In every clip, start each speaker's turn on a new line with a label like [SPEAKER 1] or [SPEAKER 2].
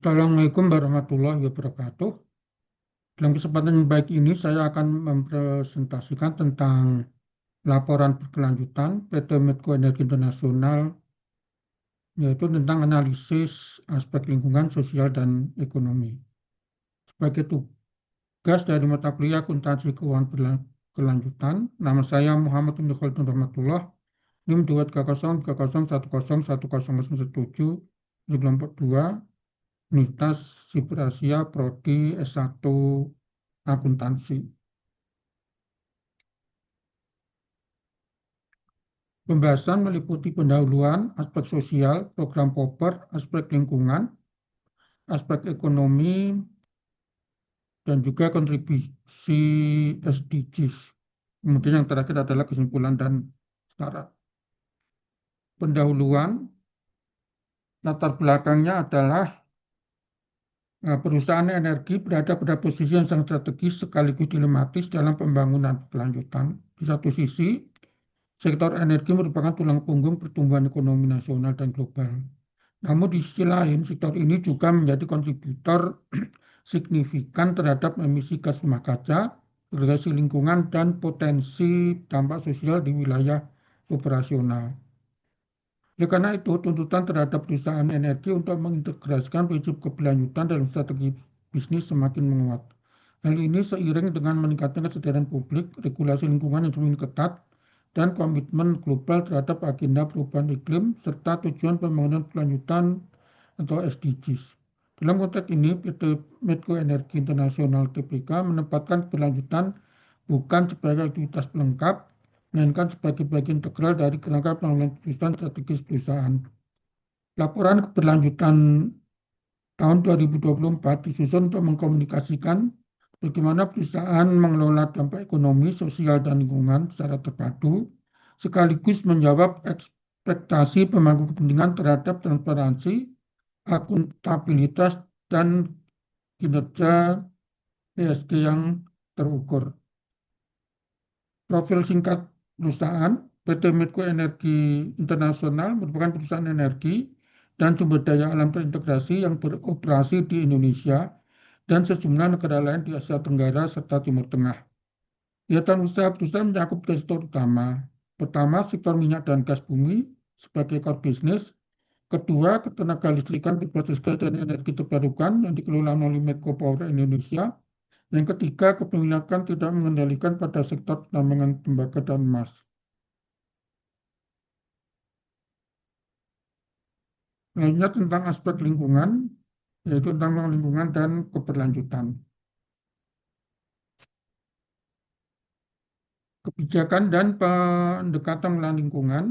[SPEAKER 1] Assalamualaikum warahmatullahi wabarakatuh. Dalam kesempatan yang baik ini, saya akan mempresentasikan tentang laporan berkelanjutan PT Medco Energi Internasional, yaitu tentang analisis aspek lingkungan, sosial, dan ekonomi. Sebagai tugas dari mata kuliah akuntansi keuangan berkelanjutan, nama saya Muhammad Ibnu Khaldun Rahmatullah, NIM 23010101017, di kelompok 2, Universitas Siber Asia, Prodi S1 Akuntansi. Pembahasan meliputi pendahuluan, aspek sosial, program POPER, aspek lingkungan, aspek ekonomi, dan juga kontribusi SDGs. Kemudian yang terakhir adalah kesimpulan dan syarat. Pendahuluan, latar belakangnya adalah perusahaan energi berada pada posisi yang sangat strategis sekaligus dilematis dalam pembangunan berkelanjutan. Di satu sisi, sektor energi merupakan tulang punggung pertumbuhan ekonomi nasional dan global. Namun di sisi lain, sektor ini juga menjadi kontributor signifikan terhadap emisi gas rumah kaca, degradasi lingkungan, dan potensi dampak sosial di wilayah operasional. Oleh karena itu, tuntutan terhadap perusahaan energi untuk mengintegrasikan prinsip keberlanjutan dalam strategi bisnis semakin menguat. Hal ini seiring dengan meningkatnya kesadaran publik, regulasi lingkungan yang semakin ketat, dan komitmen global terhadap agenda perubahan iklim, serta tujuan pembangunan berkelanjutan atau SDGs. Dalam konteks ini, PT Medco Energi Internasional (TPK) menempatkan keberlanjutan bukan sebagai aktivitas pelengkap, melainkan sebagai bagian integral dari kerangka pengelolaan perusahaan strategis perusahaan. Laporan keberlanjutan tahun 2024 disusun untuk mengkomunikasikan bagaimana perusahaan mengelola dampak ekonomi, sosial, dan lingkungan secara terpadu, sekaligus menjawab ekspektasi pemangku kepentingan terhadap transparansi, akuntabilitas, dan kinerja ESG yang terukur. Profil singkat perusahaan: PT Medco Energi Internasional merupakan perusahaan energi dan sumber daya alam terintegrasi yang beroperasi di Indonesia dan sejumlah negara lain di Asia Tenggara serta Timur Tengah. Kegiatan usaha perusahaan mencakup tiga sektor utama. Pertama, sektor minyak dan gas bumi sebagai core business. Kedua, ketenaga listrikan berbasis gas dan energi terbarukan yang dikelola melalui Medco Power Indonesia. Yang ketiga, kepemilikan tidak mengendalikan pada sektor tambang tembaga dan emas. Selanjutnya tentang aspek lingkungan, yaitu tentang lingkungan dan keberlanjutan. Kebijakan dan pendekatan pengelolaan lingkungan.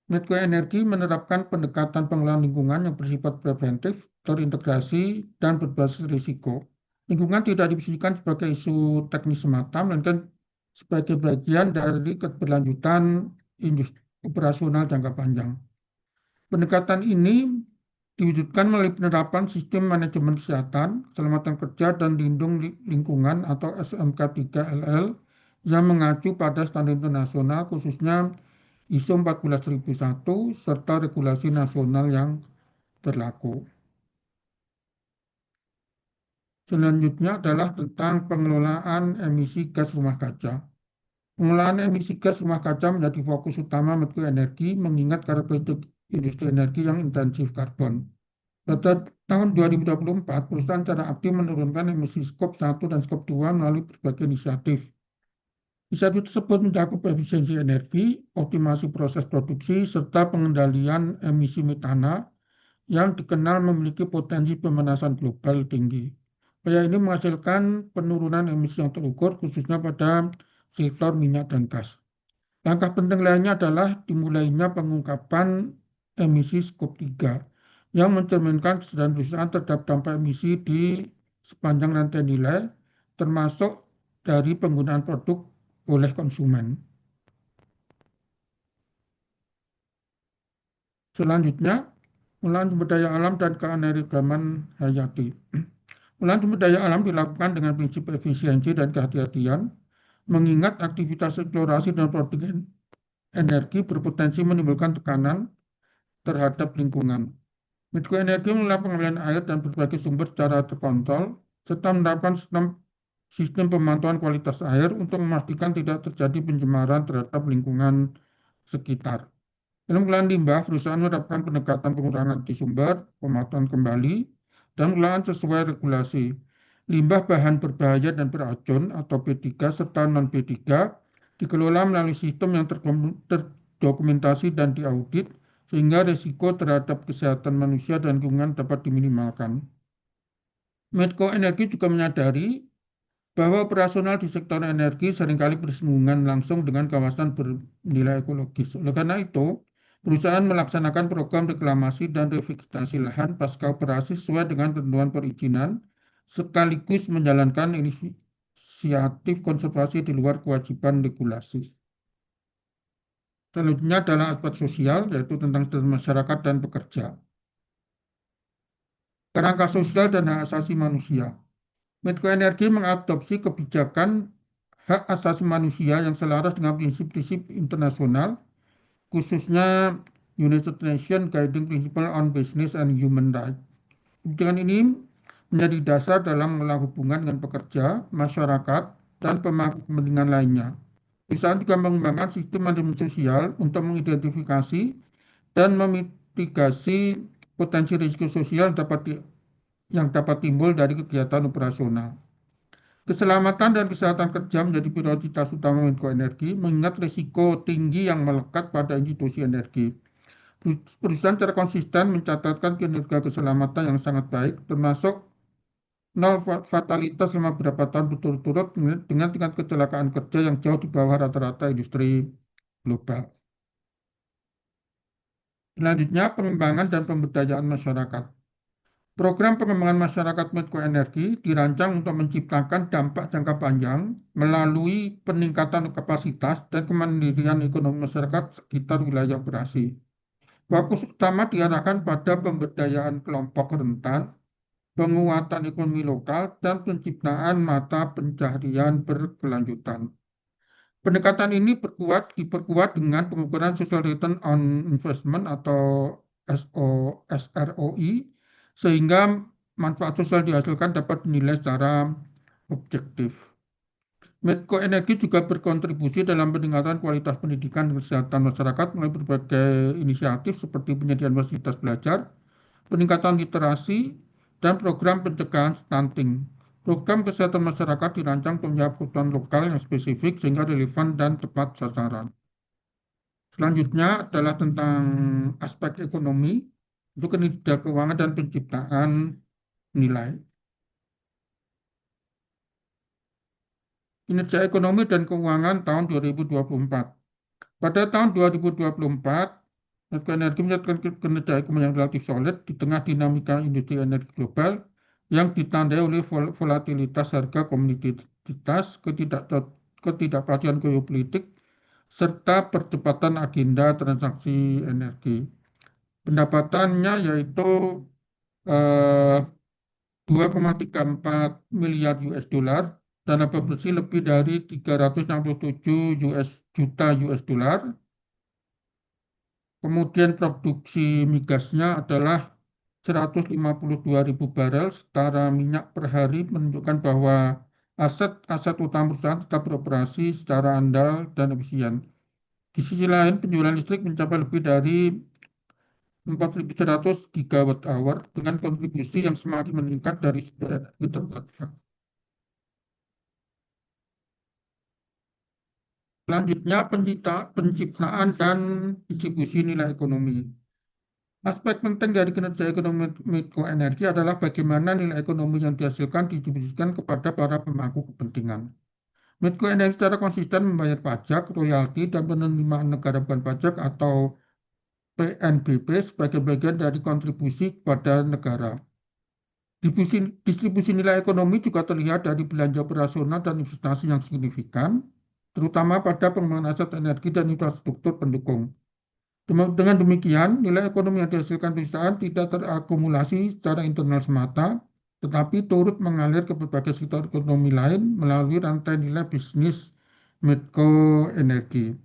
[SPEAKER 1] Medco Energi menerapkan pendekatan pengelolaan lingkungan yang bersifat preventif, terintegrasi, dan berbasis risiko. Lingkungan tidak diposisikan sebagai isu teknis semata, melainkan sebagai bagian dari keberlanjutan industri operasional jangka panjang. Pendekatan ini diwujudkan melalui penerapan sistem manajemen kesehatan, keselamatan kerja, dan lindung lingkungan atau SMK3LL yang mengacu pada standar internasional, khususnya ISO 14001 serta regulasi nasional yang berlaku. Selanjutnya adalah tentang pengelolaan emisi gas rumah kaca. Pengelolaan emisi gas rumah kaca menjadi fokus utama Medco Energi mengingat karakteristik industri energi yang intensif karbon. Pada tahun 2024, perusahaan secara aktif menurunkan emisi skop 1 dan skop 2 melalui berbagai inisiatif. Inisiatif tersebut mencakup efisiensi energi, optimasi proses produksi, serta pengendalian emisi metana yang dikenal memiliki potensi pemanasan global tinggi. Upaya ini menghasilkan penurunan emisi yang terukur, khususnya pada sektor minyak dan gas. Langkah penting lainnya adalah dimulainya pengungkapan emisi skop 3 yang mencerminkan kesadaran perusahaan terhadap dampak emisi di sepanjang rantai nilai, termasuk dari penggunaan produk oleh konsumen. Selanjutnya, pengelolaan sumber daya alam dan keanekaragaman hayati. Pengelolaan sumber daya alam dilakukan dengan prinsip efisiensi dan kehati-hatian, mengingat aktivitas eksplorasi dan produksi energi berpotensi menimbulkan tekanan terhadap lingkungan. Medco Energi mengelola pengambilan air dan berbagai sumber secara terkontrol, serta menerapkan sistem pemantauan kualitas air untuk memastikan tidak terjadi pencemaran terhadap lingkungan sekitar. Dalam pengelolaan limbah, perusahaan menerapkan pendekatan pengurangan di sumber, pemanfaatan kembali, dan pengelolaan sesuai regulasi. Limbah bahan berbahaya dan beracun atau B3 serta non-B3 dikelola melalui sistem yang terdokumentasi dan diaudit, sehingga risiko terhadap kesehatan manusia dan lingkungan dapat diminimalkan. Medco Energi juga menyadari bahwa operasional di sektor energi seringkali bersinggungan langsung dengan kawasan bernilai ekologis. Oleh karena itu, perusahaan melaksanakan program reklamasi dan revegetasi lahan pasca operasi sesuai dengan ketentuan perizinan, sekaligus menjalankan inisiatif konservasi di luar kewajiban regulasi. Selanjutnya adalah aspek sosial, yaitu tentang masyarakat dan pekerja. Kerangka sosial dan hak asasi manusia. Medco Energi mengadopsi kebijakan hak asasi manusia yang selaras dengan prinsip-prinsip internasional, khususnya United Nations Guiding Principle on Business and Human Rights. Kebijakan ini menjadi dasar dalam mengelola hubungan dengan pekerja, masyarakat, dan pemangku kepentingan lainnya. Perusahaan juga mengembangkan sistem manajemen sosial untuk mengidentifikasi dan memitigasi potensi risiko sosial yang dapat timbul dari kegiatan operasional. Keselamatan dan kesehatan kerja menjadi prioritas utama Menko Energi, mengingat risiko tinggi yang melekat pada institusi energi. Perusahaan secara konsisten mencatatkan kinerja keselamatan yang sangat baik, termasuk nol fatalitas selama beberapa tahun berturut-turut dengan tingkat kecelakaan kerja yang jauh di bawah rata-rata industri global. Selanjutnya, pengembangan dan pemberdayaan masyarakat. Program pengembangan masyarakat Medco Energi dirancang untuk menciptakan dampak jangka panjang melalui peningkatan kapasitas dan kemandirian ekonomi masyarakat sekitar wilayah operasi. Fokus utama diarahkan pada pemberdayaan kelompok rentan, penguatan ekonomi lokal, dan penciptaan mata pencaharian berkelanjutan. Pendekatan ini diperkuat dengan pengukuran Social Return on Investment atau SROI, sehingga manfaat sosial dihasilkan dapat dinilai secara objektif. Medco Energi juga berkontribusi dalam peningkatan kualitas pendidikan dan kesehatan masyarakat melalui berbagai inisiatif seperti penyediaan fasilitas belajar, peningkatan literasi, dan program pencegahan stunting. Program kesehatan masyarakat dirancang untuk menjawab kebutuhan lokal yang spesifik sehingga relevan dan tepat sasaran. Selanjutnya adalah tentang aspek ekonomi, untuk kinerja keuangan dan penciptaan nilai. Kinerja ekonomi dan keuangan tahun 2024. Pada tahun 2024, Medco Energi mencatatkan kinerja ekonomi yang relatif solid di tengah dinamika industri energi global yang ditandai oleh volatilitas harga komoditas, ketidakpastian geopolitik, serta percepatan agenda transaksi energi. Pendapatannya yaitu 2,34 miliar US dollar dan laba bersih lebih dari 367 juta US dollar. Kemudian produksi migasnya adalah 152 ribu barel setara minyak per hari, menunjukkan bahwa aset-aset utama perusahaan tetap beroperasi secara andal dan efisien. Di sisi lain, penjualan listrik mencapai lebih dari 4.100 gigawatt hour dengan kontribusi yang semakin meningkat dari sumber energi terbarukan. Selanjutnya, penciptaan dan distribusi nilai ekonomi. Aspek penting dari kinerja ekonomi Medco Energi adalah bagaimana nilai ekonomi yang dihasilkan didistribusikan kepada para pemangku kepentingan. Medco Energi secara konsisten membayar pajak, royalti, dan penerimaan negara bukan pajak atau PNBP sebagai bagian dari kontribusi kepada negara. Distribusi nilai ekonomi juga terlihat dari belanja operasional dan investasi yang signifikan, terutama pada pengembangan aset energi dan infrastruktur pendukung. Dengan demikian, nilai ekonomi yang dihasilkan perusahaan tidak terakumulasi secara internal semata, tetapi turut mengalir ke berbagai sektor ekonomi lain melalui rantai nilai bisnis Medco Energi.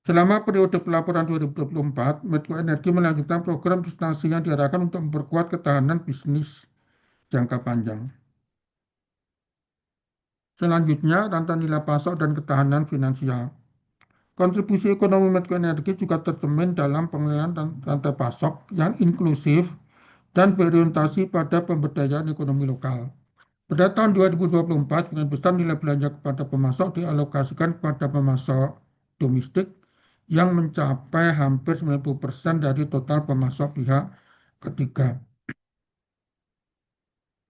[SPEAKER 1] Selama periode pelaporan 2024, Medco Energi melanjutkan program prestasi yang diarahkan untuk memperkuat ketahanan bisnis jangka panjang. Selanjutnya, rantai nilai pasok dan ketahanan finansial. Kontribusi ekonomi Medco Energi juga tercermin dalam pengelolaan rantai pasok yang inklusif dan berorientasi pada pemberdayaan ekonomi lokal. Pada tahun 2024, sebagian besar nilai belanja kepada pemasok dialokasikan kepada pemasok domestik yang mencapai hampir 90% dari total pemasok pihak ketiga.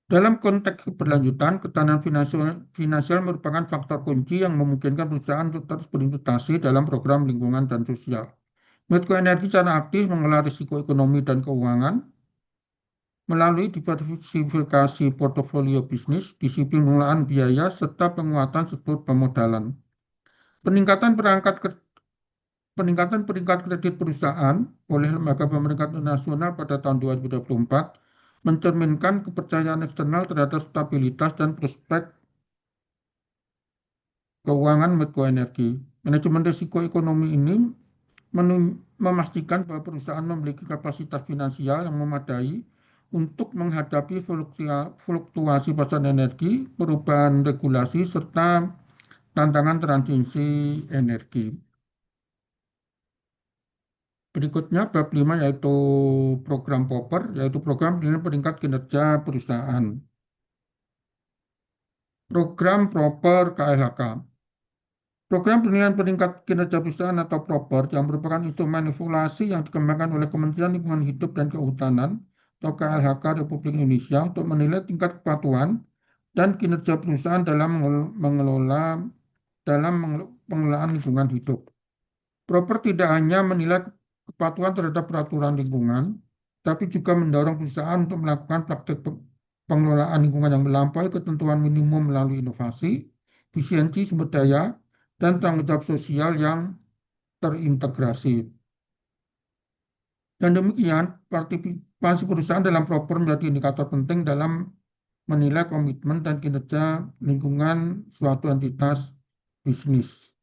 [SPEAKER 1] Dalam konteks keberlanjutan, ketahanan finansial merupakan faktor kunci yang memungkinkan perusahaan untuk terus berinvestasi dalam program lingkungan dan sosial. Medco Energi secara aktif mengelola risiko ekonomi dan keuangan melalui diversifikasi portofolio bisnis, disiplin pengelolaan biaya, serta penguatan struktur pemodalan. Peningkatan peningkatan peringkat kredit perusahaan oleh lembaga pemeringkat nasional pada tahun 2024 mencerminkan kepercayaan eksternal terhadap stabilitas dan prospek keuangan Medco Energi. Manajemen risiko ekonomi ini memastikan bahwa perusahaan memiliki kapasitas finansial yang memadai untuk menghadapi fluktuasi pasar energi, perubahan regulasi, serta tantangan transisi energi. Berikutnya bab 5 yaitu program POPER, yaitu program peringkat kinerja perusahaan. Program POPER KLHK. Program penilaian peringkat kinerja perusahaan atau PROPER yang merupakan instrumen evaluasi yang dikembangkan oleh Kementerian Lingkungan Hidup dan Kehutanan atau KLHK Republik Indonesia untuk menilai tingkat kepatuhan dan kinerja perusahaan dalam pengelolaan lingkungan hidup. PROPER tidak hanya menilai kepatuhan terhadap peraturan lingkungan, tapi juga mendorong perusahaan untuk melakukan praktik pengelolaan lingkungan yang melampaui ketentuan minimum melalui inovasi, efisiensi sumber daya, dan tanggung jawab sosial yang terintegrasi. Dan demikian, partisipasi perusahaan dalam PROPER menjadi indikator penting dalam menilai komitmen dan kinerja lingkungan suatu entitas bisnis.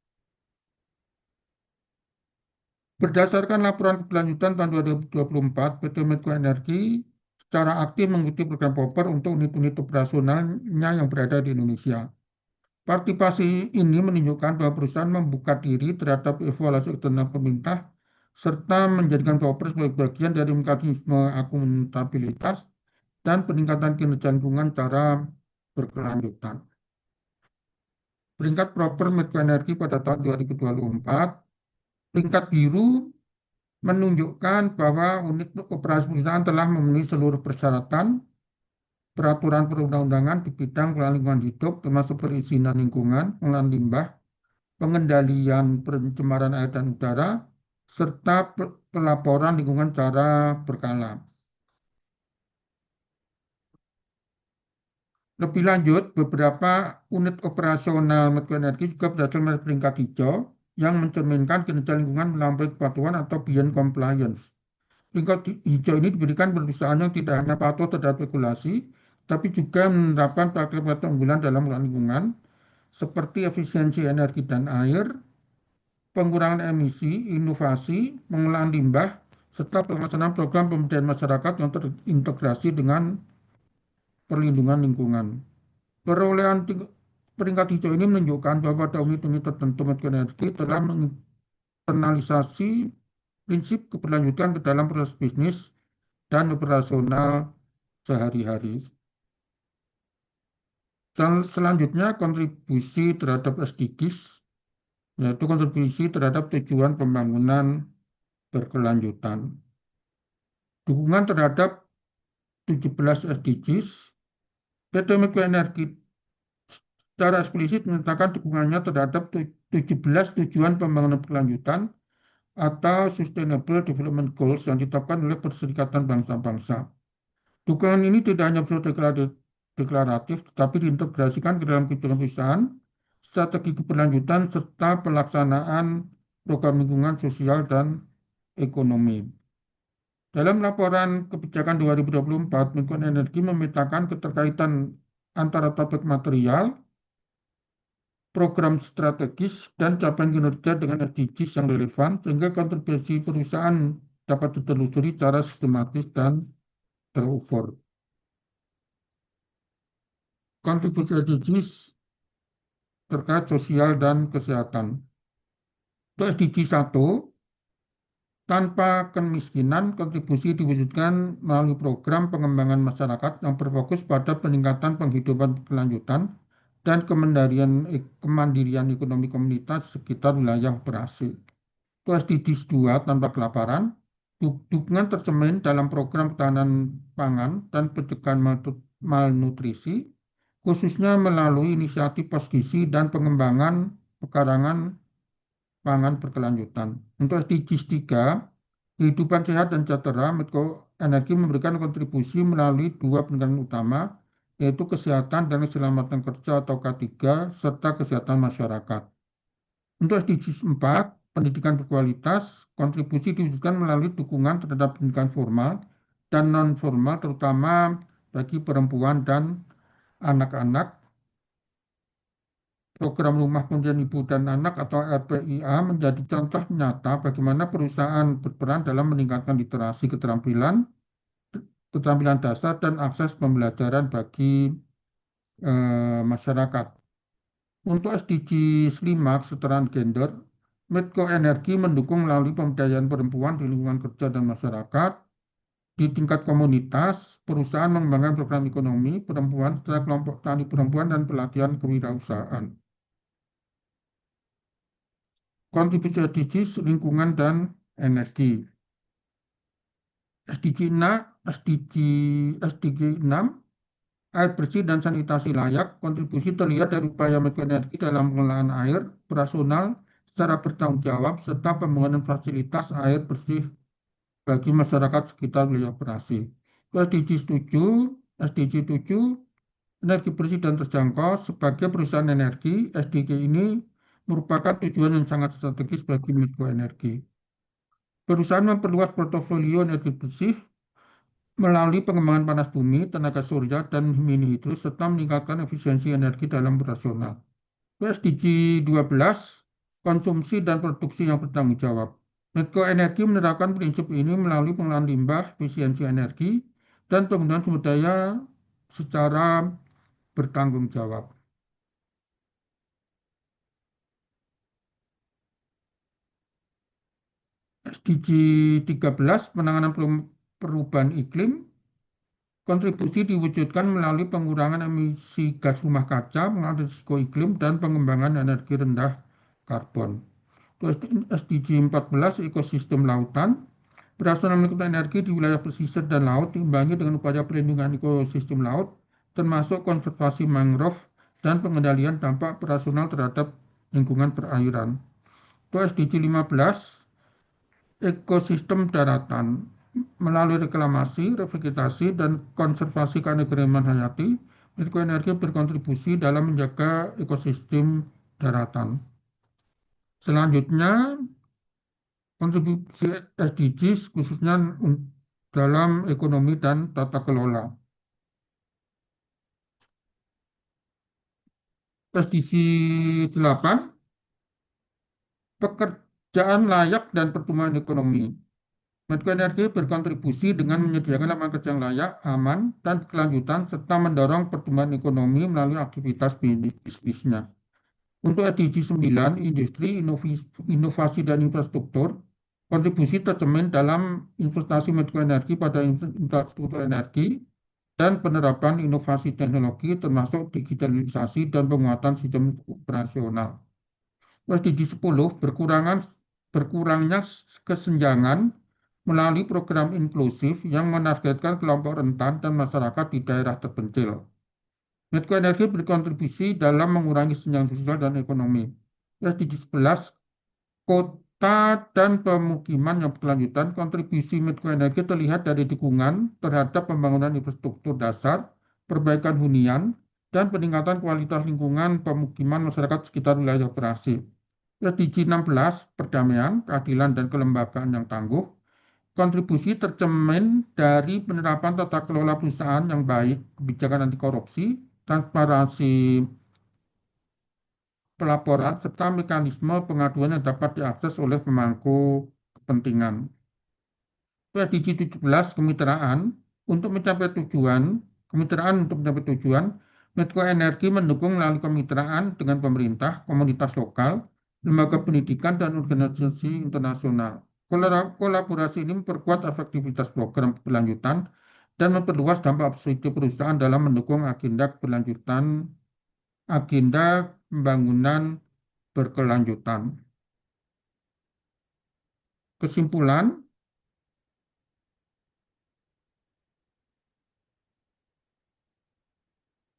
[SPEAKER 1] Berdasarkan laporan keberlanjutan tahun 2024, PT Medco Energi secara aktif mengikuti program POPER untuk unit-unit operasionalnya yang berada di Indonesia. Partisipasi ini menunjukkan bahwa perusahaan membuka diri terhadap evaluasi eksternal pemerintah serta menjadikan POPER sebagai bagian dari mekanisme akuntabilitas dan peningkatan kinerja lingkungan secara berkelanjutan. Peringkat POPER Medco Energi pada tahun 2024, peringkat biru menunjukkan bahwa unit operasi perusahaan telah memenuhi seluruh persyaratan peraturan perundang-undangan di bidang lingkungan hidup, termasuk perizinan lingkungan, pengelolaan limbah, pengendalian pencemaran air dan udara, serta pelaporan lingkungan secara berkala. Lebih lanjut, beberapa unit operasional Medco Energi juga berhasil meraih peringkat hijau yang mencerminkan kinerja lingkungan melampaui kepatuhan atau beyond compliance. Peringkat hijau ini diberikan perusahaan yang tidak hanya patuh terhadap regulasi, tapi juga menerapkan praktik-praktik unggulan dalam lingkungan, seperti efisiensi energi dan air, pengurangan emisi, inovasi, pengelolaan limbah, serta pelaksanaan program pemberdayaan masyarakat yang terintegrasi dengan perlindungan lingkungan. Perolehan peringkat hijau ini menunjukkan bahwa pada unit-unit tertentu Medco Energi telah menginternalisasi prinsip keberlanjutan ke dalam proses bisnis dan operasional sehari-hari. Selanjutnya, kontribusi terhadap SDGs, yaitu kontribusi terhadap tujuan pembangunan berkelanjutan. Dukungan terhadap 17 SDGs, PT Medco Energi secara eksplisit menyatakan dukungannya terhadap 17 tujuan pembangunan berkelanjutan atau Sustainable Development Goals yang ditetapkan oleh Perserikatan Bangsa-Bangsa. Dukungan ini tidak hanya bersifat deklaratif, tetapi diintegrasikan ke dalam kebijakan perusahaan, strategi keberlanjutan, serta pelaksanaan program lingkungan sosial dan ekonomi. Dalam laporan kebijakan 2024, Medco Energi memetakan keterkaitan antara topik material, program strategis, dan capaian kinerja dengan SDGs yang relevan, sehingga kontribusi perusahaan dapat ditelusuri secara sistematis dan terukur. Kontribusi SDGs terkait sosial dan kesehatan. Untuk SDG 1, tanpa kemiskinan, kontribusi diwujudkan melalui program pengembangan masyarakat yang berfokus pada peningkatan penghidupan berkelanjutan dan kemandirian ekonomi komunitas sekitar wilayah operasi. Untuk SDGs 2, tanpa kelaparan, dukungan tercermin dalam program ketahanan pangan dan pencegahan malnutrisi, khususnya melalui inisiatif posgizi dan pengembangan pekarangan pangan berkelanjutan. Untuk SDGs 3, kehidupan sehat dan sejahtera, Medco Energi memberikan kontribusi melalui dua pendekatan utama, yaitu kesehatan dan keselamatan kerja atau K3, serta kesehatan masyarakat. Untuk SDGs 4, pendidikan berkualitas, kontribusi diwujudkan melalui dukungan terhadap pendidikan formal dan non-formal, terutama bagi perempuan dan anak-anak. Program Rumah Pendidikan Ibu dan Anak atau RPIA menjadi contoh nyata bagaimana perusahaan berperan dalam meningkatkan literasi keterampilan dasar dan akses pembelajaran bagi masyarakat. Untuk SDGs 5, kesetaraan gender, Medco Energi mendukung melalui pemberdayaan perempuan di lingkungan kerja dan masyarakat. Di tingkat komunitas, perusahaan mengembangkan program ekonomi perempuan setelah kelompok tani perempuan dan pelatihan kewirausahaan. Kontribusi SDGs lingkungan dan energi. SDG 6, air bersih dan sanitasi layak. Kontribusi terlihat dari upaya Medco Energi dalam pengelolaan air operasional secara bertanggung jawab serta pembangunan fasilitas air bersih bagi masyarakat sekitar wilayah operasi. SDG 7, energi bersih dan terjangkau. Sebagai perusahaan energi, SDG ini merupakan tujuan yang sangat strategis bagi Medco Energi. Perusahaan memperluas portofolio energi bersih melalui pengembangan panas bumi, tenaga surya, dan mini hidro, serta meningkatkan efisiensi energi dalam operasional. SDG 12, konsumsi dan produksi yang bertanggung jawab. Medco Energi menerapkan prinsip ini melalui pengelolaan limbah, efisiensi energi, dan penggunaan sumber daya secara bertanggung jawab. SDG 13, penanganan perubahan iklim. Kontribusi diwujudkan melalui pengurangan emisi gas rumah kaca, pengelolaan risiko iklim, dan pengembangan energi rendah karbon. SDG 14, ekosistem lautan. Operasional energi di wilayah pesisir dan laut diimbangi dengan upaya perlindungan ekosistem laut, termasuk konservasi mangrove dan pengendalian dampak operasional terhadap lingkungan perairan. SDG 15, ekosistem daratan. Melalui reklamasi, revegetasi, dan konservasi keanekaragaman hayati, Medco Energi berkontribusi dalam menjaga ekosistem daratan. Selanjutnya, kontribusi SDGs khususnya dalam ekonomi dan tata kelola. SDG 8, pekerjaan layak dan pertumbuhan ekonomi. Medco Energi berkontribusi dengan menyediakan lapangan kerja yang layak, aman, dan berkelanjutan, serta mendorong pertumbuhan ekonomi melalui aktivitas bisnisnya. Untuk SDG 9, industri, inovasi, dan infrastruktur, kontribusi tercermin dalam investasi Medco Energi pada infrastruktur energi dan penerapan inovasi teknologi termasuk digitalisasi dan penguatan sistem operasional. SDG 10, berkurangnya kesenjangan melalui program inklusif yang menargetkan kelompok rentan dan masyarakat di daerah terpencil. Medco Energi berkontribusi dalam mengurangi kesenjangan sosial dan ekonomi. SDG 11, kota dan pemukiman yang berkelanjutan. Kontribusi Medco Energi terlihat dari dukungan terhadap pembangunan infrastruktur dasar, perbaikan hunian, dan peningkatan kualitas lingkungan pemukiman masyarakat sekitar wilayah operasi. SDG 16, perdamaian, keadilan, dan kelembagaan yang tangguh. Kontribusi tercermin dari penerapan tata kelola perusahaan yang baik, kebijakan anti korupsi, transparansi pelaporan, serta mekanisme pengaduan yang dapat diakses oleh pemangku kepentingan. PDG 17 kemitraan untuk mencapai tujuan, Medco Energi mendukung melalui kemitraan dengan pemerintah, komunitas lokal, lembaga pendidikan, dan organisasi internasional. Kolaborasi ini memperkuat efektivitas program keberlanjutan dan memperluas dampak positif perusahaan dalam mendukung agenda pembangunan berkelanjutan. Kesimpulan,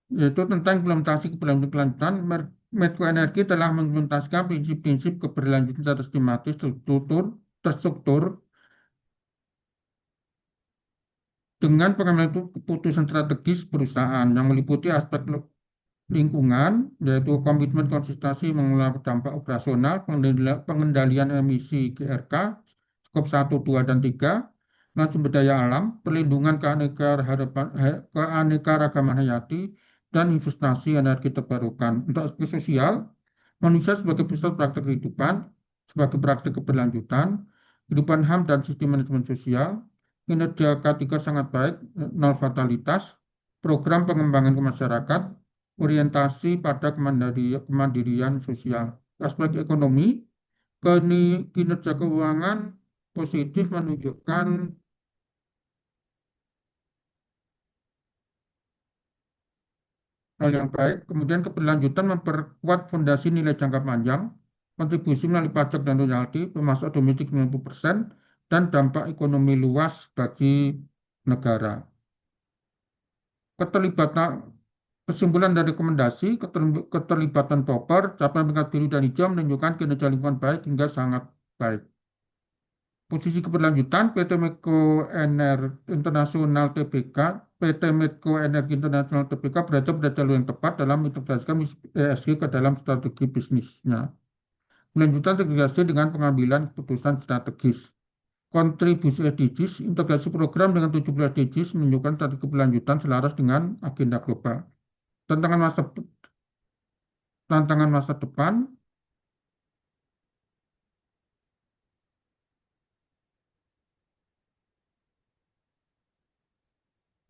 [SPEAKER 1] yaitu tentang implementasi keberlanjutan, Medco Energi telah mengimplementasikan prinsip-prinsip keberlanjutan secara sistematis terstruktur dengan pengambilan keputusan strategis perusahaan yang meliputi aspek lingkungan, yaitu komitmen konsistensi mengelola dampak operasional, pengendalian emisi GRK, skop 1, 2, dan 3, dan sumber daya alam, perlindungan keanekaragaman hayati, dan investasi energi terbarukan. Untuk aspek sosial, manusia sebagai pusat praktek kehidupan, sebagai praktek keberlanjutan, kehidupan HAM dan sistem manajemen sosial, kinerja K3 sangat baik, nol fatalitas, program pengembangan ke masyarakat, orientasi pada kemandirian sosial. Aspek ekonomi, kinerja keuangan positif menunjukkan hal yang baik. Kemudian keberlanjutan memperkuat fondasi nilai jangka panjang, kontribusi melalui pajak dan royalti, pemasok domestik 90%, dan dampak ekonomi luas bagi negara. Keterlibatan Kesimpulan dari rekomendasi, keterlibatan proper, capaian peringkat biru dan hijau menunjukkan kinerja lingkungan baik hingga sangat baik. Posisi keberlanjutan, PT Medco Energi Internasional Tbk berada pada jalur yang tepat dalam mengintegrasikan ESG ke dalam strategi bisnisnya. Keberlanjutan terintegrasi dengan pengambilan keputusan strategis. Kontribusi SDGs, integrasi program dengan 17 SDGs menunjukkan strategi keberlanjutan selaras dengan agenda global. Tantangan masa tantangan masa depan,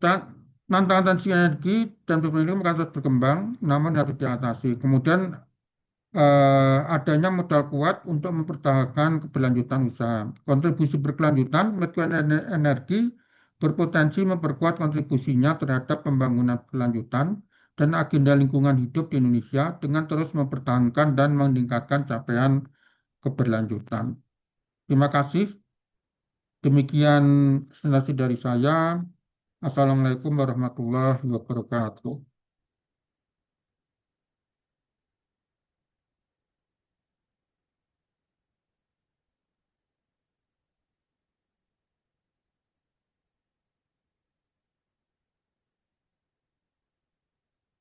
[SPEAKER 1] tantangan dan sinergi dan pemilihan akan terus berkembang, namun harus diatasi. Kemudian adanya modal kuat untuk mempertahankan keberlanjutan usaha. Kontribusi berkelanjutan, Medco Energi berpotensi memperkuat kontribusinya terhadap pembangunan berkelanjutan dan agenda lingkungan hidup di Indonesia dengan terus mempertahankan dan meningkatkan capaian keberlanjutan. Terima kasih. Demikian presentasi dari saya. Assalamualaikum warahmatullahi wabarakatuh.